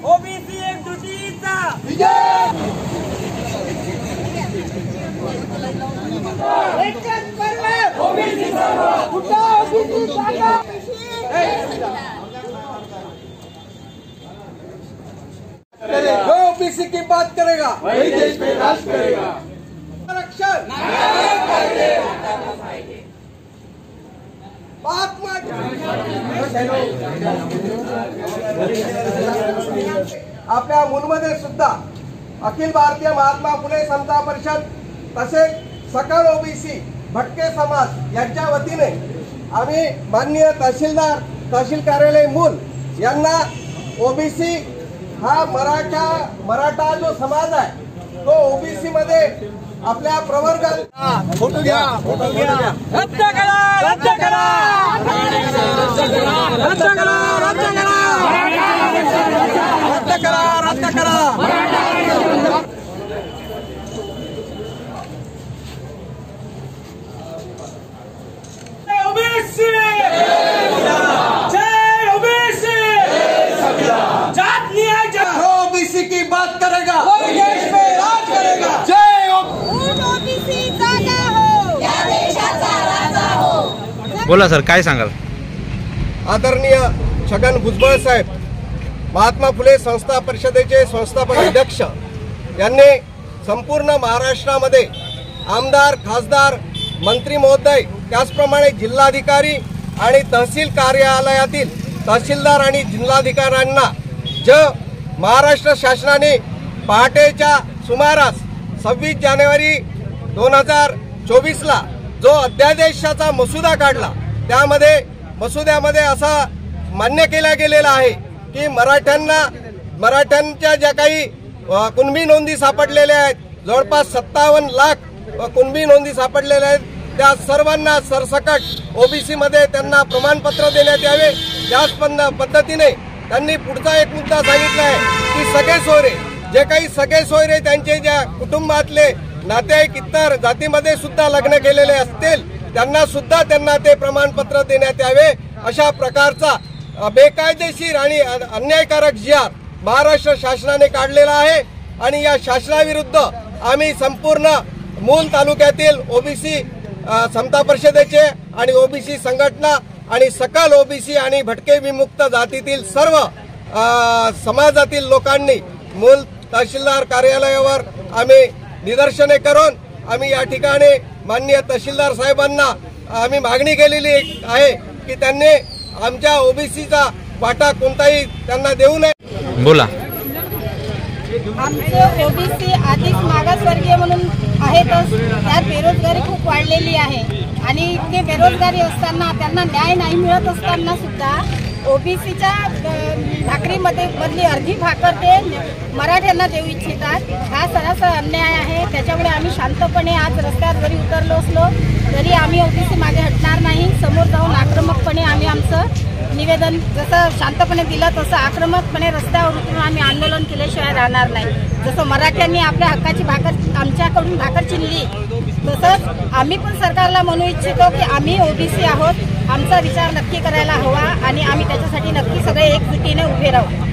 OBC एकजुटीचा एकच पर्व OBC सर्व कुठं ओबीसी जागा जो ओबीसी की बात करेगा वही देश में राज करेगा। आरक्षण आपल्या मूलमध्ये सुद्धा अखिल भारतीय महात्मा फुले समता परिषद तसेच सकल ओबीसी भटके समाज यांच्या वतीने आम्ही माननीय तहसीलदार तहसील कार्यालय मूल यांना ओबीसी हा मराठा जो समाज आहे तो ओबीसी मध्ये आपल्या प्रवर्गात फोटो घ्या रद्द करा रद्द करा रद्द करा रद्द करा रद्द करा रद्द करा ओबीसी जय ओबीसी जात न्याय ओबीसी की बात करेगा वही देश में राज करेगा। जय ओबीसी जागा हो या देशाचा राजा हो। बोला सर, काय सांगाल? आदरणीय छगन भुजबळ साहेब महात्मा फुले संस्था परिषदेचे संस्थापक अध्यक्ष यांनी संपूर्ण महाराष्ट्रामध्ये आमदार खासदार मंत्री महोदय त्याचप्रमाणे जिल्हाधिकारी आणि तहसील कार्यालयातील तहसीलदार आणि जिल्हाधिकाऱ्यांना महाराष्ट्र शासनाने पहाटेच्या सुमारास 26 जानेवारी 2024 ला जो अध्यादेशाचा मसुदा काढला त्यामध्ये मसुद्यामध्ये असा मान्य केला गेलेला आहे की मराठ्यांच्या ज्या काही कुणबी नोंदी सापडलेल्या आहेत जवळपास 57 लाख कुणबी नोंदी सापडलेल्या आहेत त्या सर्वांना सरसकट ओबीसी मध्ये त्यांना प्रमाणपत्र देण्यात यावे। त्याच पद्धतीने त्यांनी पुढचा एक मुद्दा सांगितला आहे की सगळे सोयरे जे काही सगळे सोयरे त्यांचे ज्या कुटुंबातले नातेवाईक इतर जातीमध्ये सुद्धा लग्न केलेले असतील त्यांना ते प्रमाणपत्र देण्यात यावे। अशा प्रकारचा बेकायदेशीर आणि अन्यायकारक जी.आर. महाराष्ट्र शासनाने काढलेला आहे आणि या शासनाविरुद्ध आम्ही संपूर्ण मूल तालुक्यातील ओबीसी समता परिषदेचे आणि ओबीसी संघटना आणि सकल ओबीसी आणि भटके विमुक्त जातीतील सर्व समाजातील लोकांनी मूल तहसीलदार कार्यालयावर आम्ही निदर्शने करून आम्ही या ठिकाणी माननीय तहसीलदार साहेबांना आम्ही मागणी केलेली आहे की त्यांनी आमच्या ओबीसीचा वाटा कोणताही त्यांना देऊ नये। बोला। आमचे ओबीसी आधीच मागासवर्गीय म्हणून आहेतच, त्यात बेरोजगारी खूप वाढलेली आहे आणि इतके बेरोजगारी असताना त्यांना न्याय नाही मिळत असताना सुद्धा ओबीसीच्या भाकरीमध्ये मधली अर्धी भाकर ते मराठ्यांना देऊ इच्छितात। हा सरासर अन्याय आहे। त्याच्यामुळे आम्ही शांतपणे आज रस्त्यावर जरी उतरलो असलो तरी आम्ही ओबीसी मागे हटणार नाही। समोर जाऊन आक्रमकपणे आम्ही आमचं निवेदन जसं शांतपणे दिलं तसं आक्रमकपणे रस्त्यावर उतरून आम्ही आंदोलन केल्याशिवाय राहणार नाही। जसं मराठ्यांनी आपल्या हक्काची भाकर आमच्याकडून भाकर चिनली तसंच आम्ही पण सरकारला म्हणू इच्छितो की आम्ही ओबीसी आहोत, आमचा विचार नक्की करायला हवा आणि आम्ही त्याच्यासाठी नक्की सगळे एकजुटीने उभे राहू।